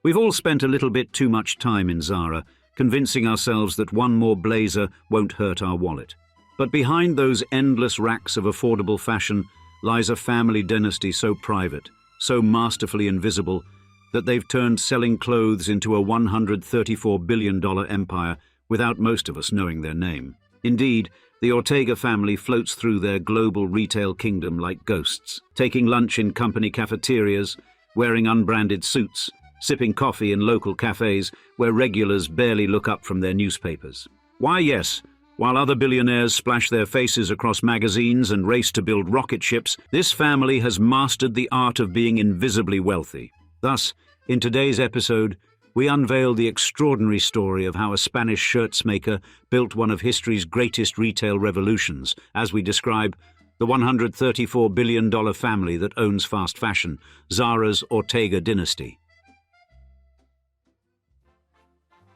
We've all spent a little bit too much time in Zara, convincing ourselves that one more blazer won't hurt our wallet. But behind those endless racks of affordable fashion lies a family dynasty so private, so masterfully invisible, that they've turned selling clothes into a $134 billion empire without most of us knowing their name. Indeed, the Ortega family floats through their global retail kingdom like ghosts, taking lunch in company cafeterias, wearing unbranded suits, sipping coffee in local cafes where regulars barely look up from their newspapers. Why, yes, while other billionaires splash their faces across magazines and race to build rocket ships, this family has mastered the art of being invisibly wealthy. Thus, in today's episode, we unveil the extraordinary story of how a Spanish shirts maker built one of history's greatest retail revolutions, as we describe the $134 billion family that owns fast fashion, Zara's Ortega dynasty.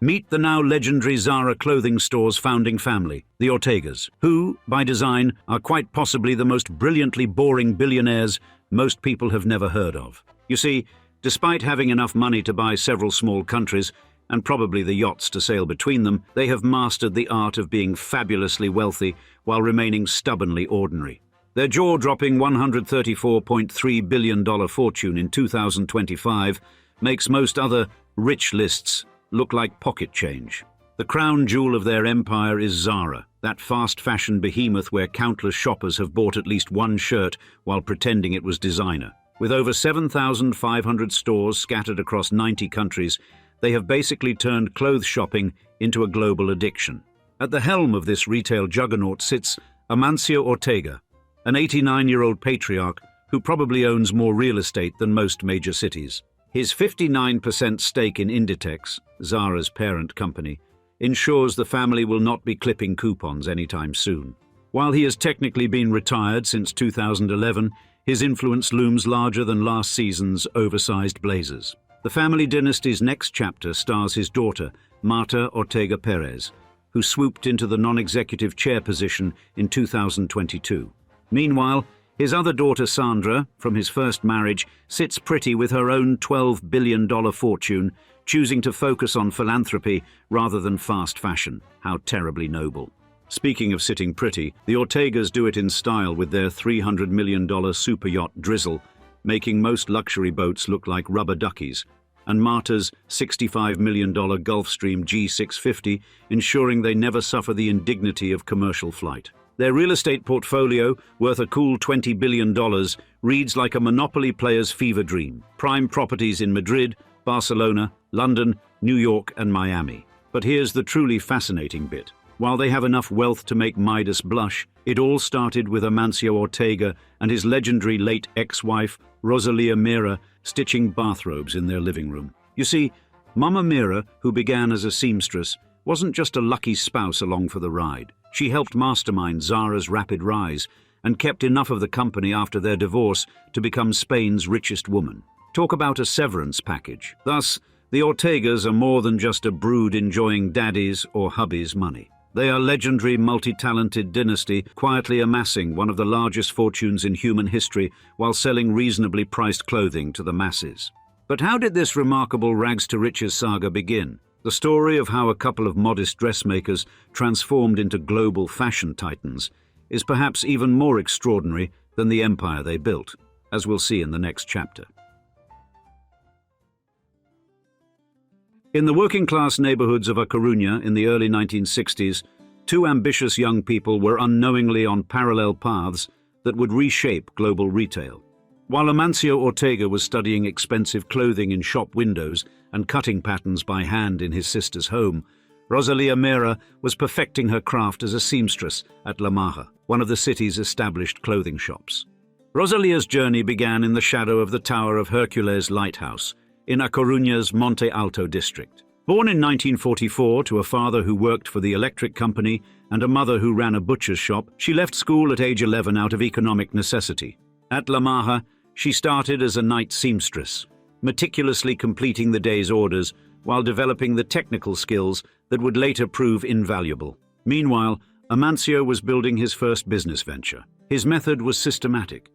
Meet the now legendary Zara clothing store's founding family, the Ortegas, who, by design, are quite possibly the most brilliantly boring billionaires most people have never heard of. You see, despite having enough money to buy several small countries, and probably the yachts to sail between them, they have mastered the art of being fabulously wealthy while remaining stubbornly ordinary. Their jaw-dropping $134.3 billion fortune in 2025 makes most other rich lists look like pocket change. The crown jewel of their empire is Zara, that fast fashion behemoth where countless shoppers have bought at least one shirt while pretending it was designer. With over 7,500 stores scattered across 90 countries, they have basically turned clothes shopping into a global addiction. At the helm of this retail juggernaut sits Amancio Ortega, an 89-year-old patriarch who probably owns more real estate than most major cities. His 59% stake in Inditex, Zara's parent company, ensures the family will not be clipping coupons anytime soon. While he has technically been retired since 2011, his influence looms larger than last season's oversized blazers. The family dynasty's next chapter stars his daughter, Marta Ortega Perez, who swooped into the non-executive chair position in 2022. Meanwhile, his other daughter, Sandra, from his first marriage, sits pretty with her own $12 billion fortune, choosing to focus on philanthropy rather than fast fashion. How terribly noble. Speaking of sitting pretty, the Ortegas do it in style with their $300 million super yacht Drizzle, making most luxury boats look like rubber duckies, and Marta's $65 million Gulfstream G650, ensuring they never suffer the indignity of commercial flight. Their real estate portfolio, worth a cool $20 billion, reads like a monopoly player's fever dream. Prime properties in Madrid, Barcelona, London, New York, and Miami. But here's the truly fascinating bit. While they have enough wealth to make Midas blush, it all started with Amancio Ortega and his legendary late ex-wife, Rosalía Mira, stitching bathrobes in their living room. You see, Mama Mira, who began as a seamstress, wasn't just a lucky spouse along for the ride. She helped mastermind Zara's rapid rise and kept enough of the company after their divorce to become Spain's richest woman. Talk about a severance package. Thus, the Ortegas are more than just a brood enjoying daddy's or hubby's money. They are legendary, multi-talented dynasty, quietly amassing one of the largest fortunes in human history while selling reasonably priced clothing to the masses. But how did this remarkable rags-to-riches saga begin? The story of how a couple of modest dressmakers transformed into global fashion titans is perhaps even more extraordinary than the empire they built, as we'll see in the next chapter. In the working-class neighborhoods of A Coruña in the early 1960s, two ambitious young people were unknowingly on parallel paths that would reshape global retail. While Amancio Ortega was studying expensive clothing in shop windows and cutting patterns by hand in his sister's home, Rosalía Mira was perfecting her craft as a seamstress at La Maja, one of the city's established clothing shops. Rosalía's journey began in the shadow of the Tower of Hercules lighthouse in A Coruña's Monte Alto district. Born in 1944 to a father who worked for the electric company and a mother who ran a butcher's shop, she left school at age 11 out of economic necessity. At La Maja, she started as a night seamstress, meticulously completing the day's orders while developing the technical skills that would later prove invaluable. Meanwhile, Amancio was building his first business venture. His method was systematic.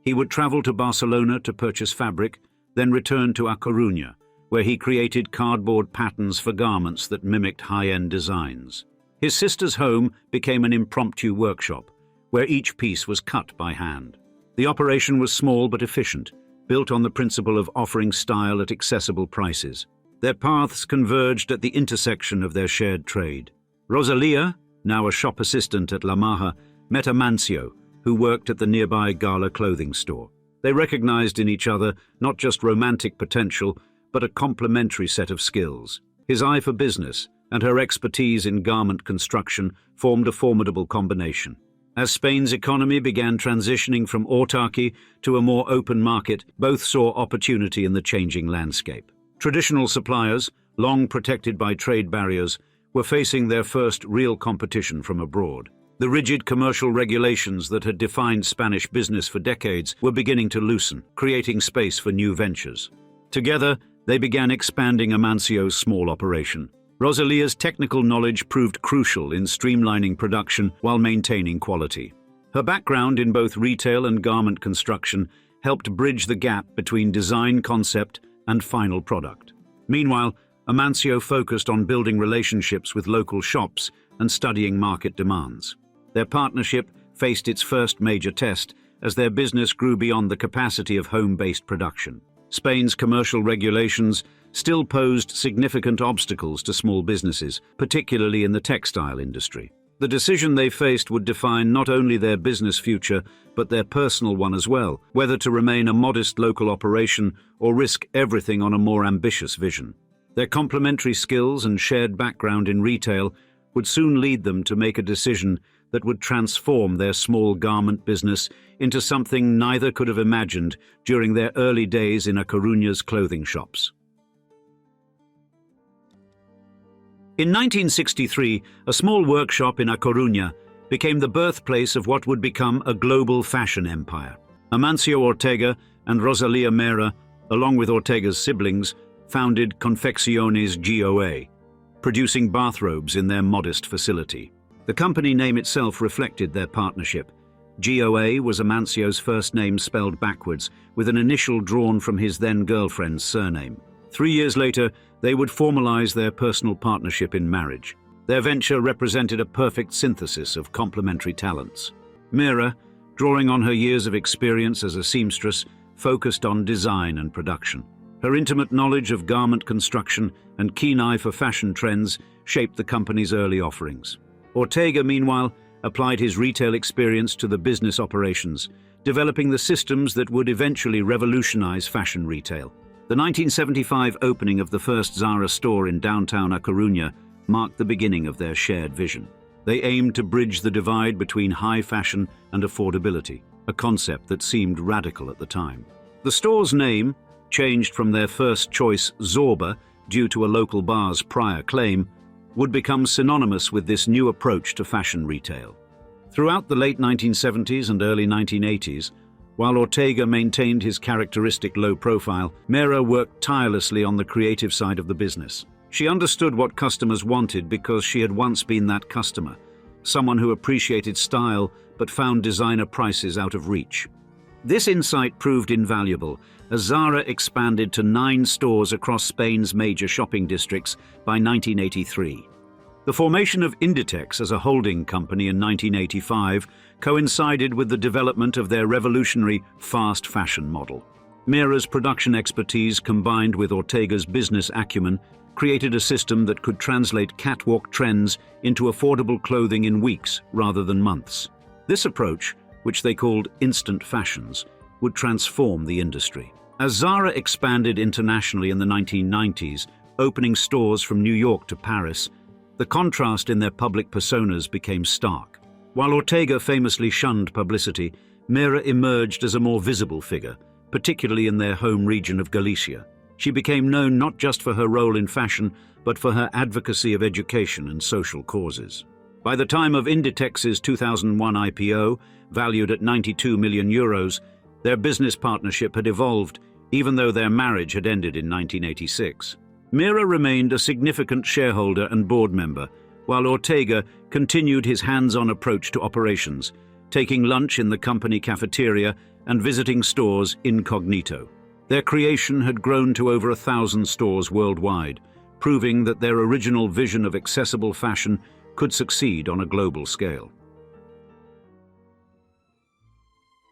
He would travel to Barcelona to purchase fabric, then return to A Coruña, where he created cardboard patterns for garments that mimicked high-end designs. His sister's home became an impromptu workshop, where each piece was cut by hand. The operation was small but efficient, built on the principle of offering style at accessible prices. Their paths converged at the intersection of their shared trade. Rosalia, now a shop assistant at La Maja, met Amancio, who worked at the nearby Gala clothing store. They recognized in each other not just romantic potential, but a complementary set of skills. His eye for business and her expertise in garment construction formed a formidable combination. As Spain's economy began transitioning from autarky to a more open market, both saw opportunity in the changing landscape. Traditional suppliers, long protected by trade barriers, were facing their first real competition from abroad. The rigid commercial regulations that had defined Spanish business for decades were beginning to loosen, creating space for new ventures. Together, they began expanding Amancio's small operation. Rosalia's technical knowledge proved crucial in streamlining production while maintaining quality. Her background in both retail and garment construction helped bridge the gap between design concept and final product. Meanwhile, Amancio focused on building relationships with local shops and studying market demands. Their partnership faced its first major test as their business grew beyond the capacity of home-based production. Spain's commercial regulations still posed significant obstacles to small businesses, particularly in the textile industry. The decision they faced would define not only their business future, but their personal one as well, whether to remain a modest local operation or risk everything on a more ambitious vision. Their complementary skills and shared background in retail would soon lead them to make a decision that would transform their small garment business into something neither could have imagined during their early days in A Coruña's clothing shops. In 1963, a small workshop in A Coruña became the birthplace of what would become a global fashion empire. Amancio Ortega and Rosalia Mera, along with Ortega's siblings, founded Confecciones GOA, producing bathrobes in their modest facility. The company name itself reflected their partnership. GOA was Amancio's first name spelled backwards, with an initial drawn from his then-girlfriend's surname. 3 years later, they would formalize their personal partnership in marriage. Their venture represented a perfect synthesis of complementary talents. Mera, drawing on her years of experience as a seamstress, focused on design and production. Her intimate knowledge of garment construction and keen eye for fashion trends shaped the company's early offerings. Ortega, meanwhile, applied his retail experience to the business operations, developing the systems that would eventually revolutionize fashion retail. The 1975 opening of the first Zara store in downtown A Coruña marked the beginning of their shared vision. They aimed to bridge the divide between high fashion and affordability, a concept that seemed radical at the time. The store's name, changed from their first choice Zorba due to a local bar's prior claim, would become synonymous with this new approach to fashion retail. Throughout the late 1970s and early 1980s, while Ortega maintained his characteristic low profile, Mera worked tirelessly on the creative side of the business. She understood what customers wanted because she had once been that customer, someone who appreciated style but found designer prices out of reach. This insight proved invaluable as Zara expanded to 9 stores across Spain's major shopping districts by 1983. The formation of Inditex as a holding company in 1985 coincided with the development of their revolutionary fast fashion model. Mera's production expertise combined with Ortega's business acumen created a system that could translate catwalk trends into affordable clothing in weeks rather than months. This approach, which they called instant fashions, would transform the industry. As Zara expanded internationally in the 1990s, opening stores from New York to Paris, the contrast in their public personas became stark. While Ortega famously shunned publicity, Mera emerged as a more visible figure, particularly in their home region of Galicia. She became known not just for her role in fashion, but for her advocacy of education and social causes. By the time of Inditex's 2001 IPO, valued at €92 million, their business partnership had evolved, even though their marriage had ended in 1986. Mera remained a significant shareholder and board member, while Ortega continued his hands-on approach to operations, taking lunch in the company cafeteria and visiting stores incognito. Their creation had grown to over 1,000 stores worldwide, proving that their original vision of accessible fashion could succeed on a global scale.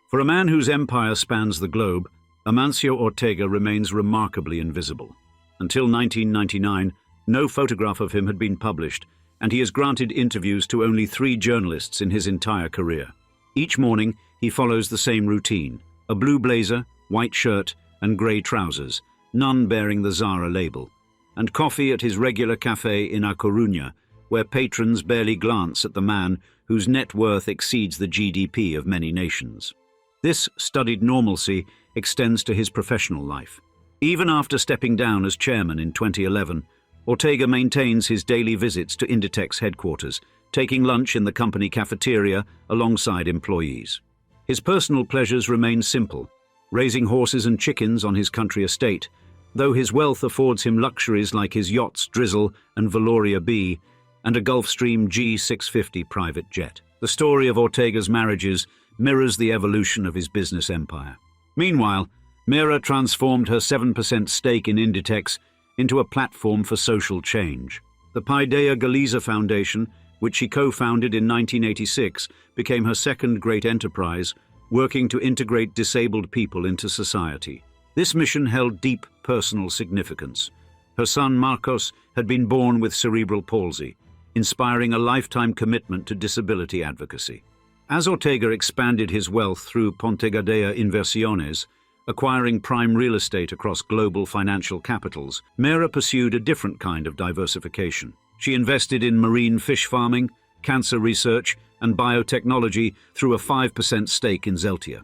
For a man whose empire spans the globe, Amancio Ortega remains remarkably invisible. Until 1999, no photograph of him had been published, and he has granted interviews to only 3 journalists in his entire career. Each morning, he follows the same routine: a blue blazer, white shirt, and grey trousers, none bearing the Zara label, and coffee at his regular cafe in A Coruña, where patrons barely glance at the man whose net worth exceeds the GDP of many nations. This studied normalcy extends to his professional life. Even after stepping down as chairman in 2011, Ortega maintains his daily visits to Inditex headquarters, taking lunch in the company cafeteria alongside employees. His personal pleasures remain simple: raising horses and chickens on his country estate, though his wealth affords him luxuries like his yachts Drizzle and Valoria B, and a Gulfstream G650 private jet. The story of Ortega's marriages mirrors the evolution of his business empire. Meanwhile, Mira transformed her 7% stake in Inditex into a platform for social change. The Paideia Galiza Foundation, which she co-founded in 1986, became her second great enterprise, working to integrate disabled people into society. This mission held deep personal significance. Her son Marcos had been born with cerebral palsy, inspiring a lifetime commitment to disability advocacy. As Ortega expanded his wealth through Ortega Inversiones, acquiring prime real estate across global financial capitals, Mira pursued a different kind of diversification. She invested in marine fish farming, cancer research, and biotechnology through a 5% stake in Zeltia.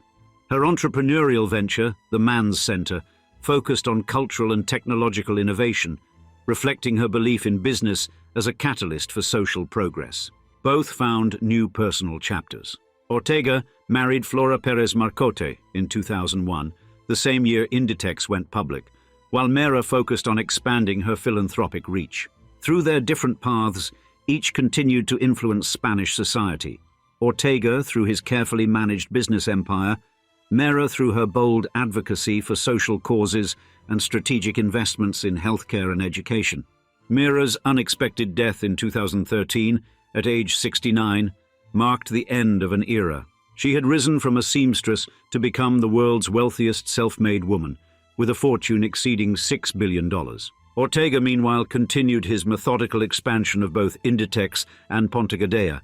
Her entrepreneurial venture, the Mans Center, focused on cultural and technological innovation, reflecting her belief in business as a catalyst for social progress. Both found new personal chapters. Ortega married Flora Perez Marcote in 2001, the same year Inditex went public, while Mira focused on expanding her philanthropic reach. Through their different paths, each continued to influence Spanish society. Ortega through his carefully managed business empire, Mira through her bold advocacy for social causes and strategic investments in healthcare and education. Mira's unexpected death in 2013, at age 69, marked the end of an era. She had risen from a seamstress to become the world's wealthiest self-made woman, with a fortune exceeding $6 billion. Ortega, meanwhile, continued his methodical expansion of both Inditex and Pontegadea,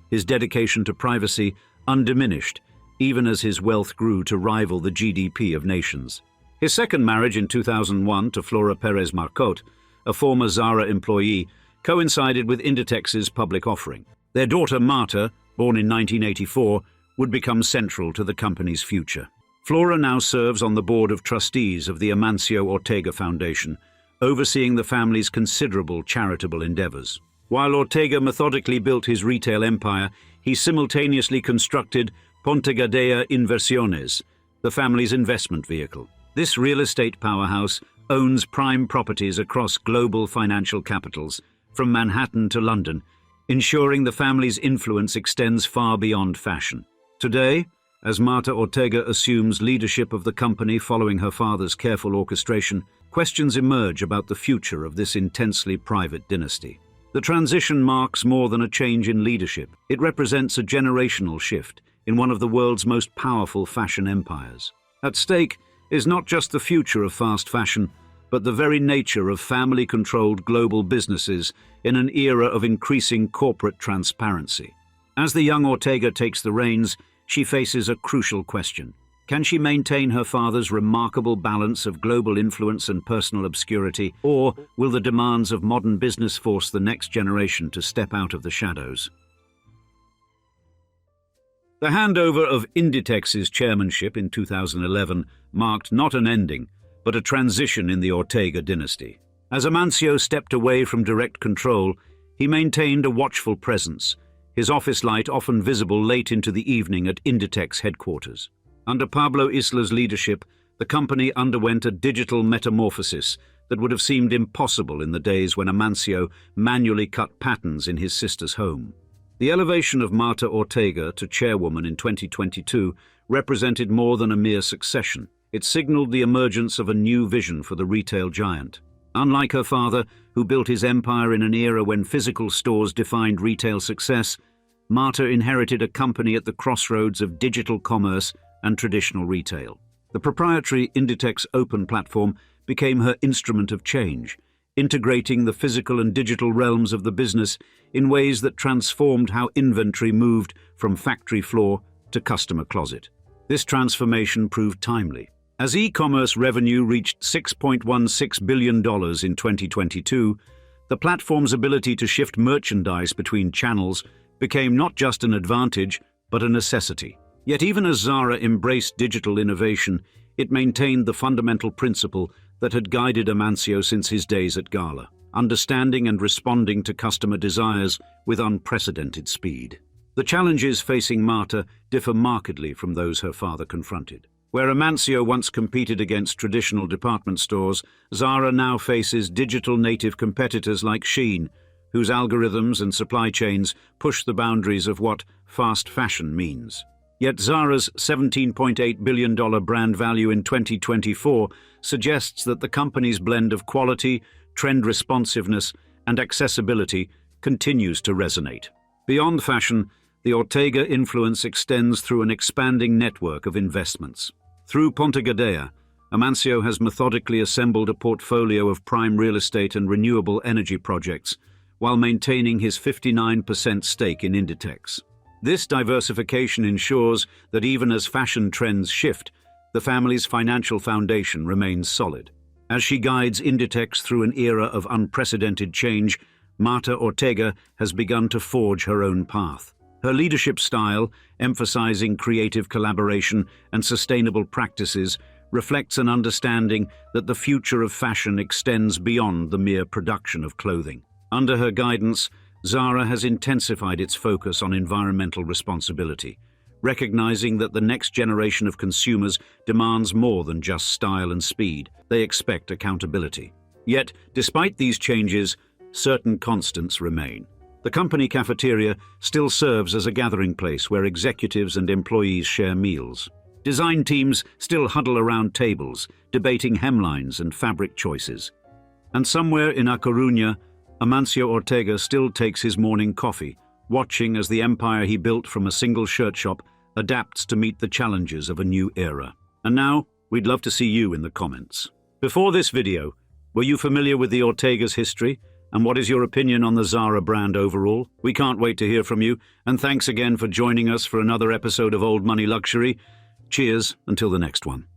his dedication to privacy undiminished, even as his wealth grew to rival the GDP of nations. His second marriage in 2001 to Flora Perez Marcote, a former Zara employee, coincided with Inditex's public offering. Their daughter Marta, born in 1984, would become central to the company's future. Flora now serves on the board of trustees of the Amancio Ortega Foundation, overseeing the family's considerable charitable endeavors. While Ortega methodically built his retail empire, he simultaneously constructed Ortega Inversiones, the family's investment vehicle. This real estate powerhouse owns prime properties across global financial capitals, from Manhattan to London, ensuring the family's influence extends far beyond fashion. Today, as Marta Ortega assumes leadership of the company following her father's careful orchestration, questions emerge about the future of this intensely private dynasty. The transition marks more than a change in leadership. It represents a generational shift in one of the world's most powerful fashion empires. At stake is not just the future of fast fashion, but the very nature of family-controlled global businesses in an era of increasing corporate transparency. As the young Ortega takes the reins, she faces a crucial question. Can she maintain her father's remarkable balance of global influence and personal obscurity, or will the demands of modern business force the next generation to step out of the shadows? The handover of Inditex's chairmanship in 2011 marked not an ending, but a transition in the Ortega dynasty. As Amancio stepped away from direct control, he maintained a watchful presence, his office light often visible late into the evening at Inditex headquarters. Under Pablo Isla's leadership, the company underwent a digital metamorphosis that would have seemed impossible in the days when Amancio manually cut patterns in his sister's home. The elevation of Marta Ortega to chairwoman in 2022 represented more than a mere succession. It signaled the emergence of a new vision for the retail giant. Unlike her father, who built his empire in an era when physical stores defined retail success, Marta inherited a company at the crossroads of digital commerce and traditional retail. The proprietary Inditex open platform became her instrument of change, integrating the physical and digital realms of the business in ways that transformed how inventory moved from factory floor to customer closet. This transformation proved timely. As e-commerce revenue reached $6.16 billion in 2022, the platform's ability to shift merchandise between channels became not just an advantage, but a necessity. Yet even as Zara embraced digital innovation, it maintained the fundamental principle that had guided Amancio since his days at Gala: understanding and responding to customer desires with unprecedented speed. The challenges facing Marta differ markedly from those her father confronted. Where Amancio once competed against traditional department stores, Zara now faces digital native competitors like Shein, whose algorithms and supply chains push the boundaries of what fast fashion means. Yet Zara's $17.8 billion brand value in 2024 suggests that the company's blend of quality, trend responsiveness, and accessibility continues to resonate. Beyond fashion, the Ortega influence extends through an expanding network of investments. Through Pontegadea, Amancio has methodically assembled a portfolio of prime real estate and renewable energy projects, while maintaining his 59% stake in Inditex. This diversification ensures that even as fashion trends shift, the family's financial foundation remains solid. As she guides Inditex through an era of unprecedented change, Marta Ortega has begun to forge her own path. Her leadership style, emphasizing creative collaboration and sustainable practices, reflects an understanding that the future of fashion extends beyond the mere production of clothing. Under her guidance, Zara has intensified its focus on environmental responsibility, recognizing that the next generation of consumers demands more than just style and speed. They expect accountability. Yet, despite these changes, certain constants remain. The company cafeteria still serves as a gathering place where executives and employees share meals. Design teams still huddle around tables, debating hemlines and fabric choices. And somewhere in A Coruña, Amancio Ortega still takes his morning coffee, watching as the empire he built from a single shirt shop adapts to meet the challenges of a new era. And now, we'd love to see you in the comments. Before this video, were you familiar with the Ortega's history? And what is your opinion on the Zara brand overall? We can't wait to hear from you, and thanks again for joining us for another episode of Old Money Luxury. Cheers until the next one.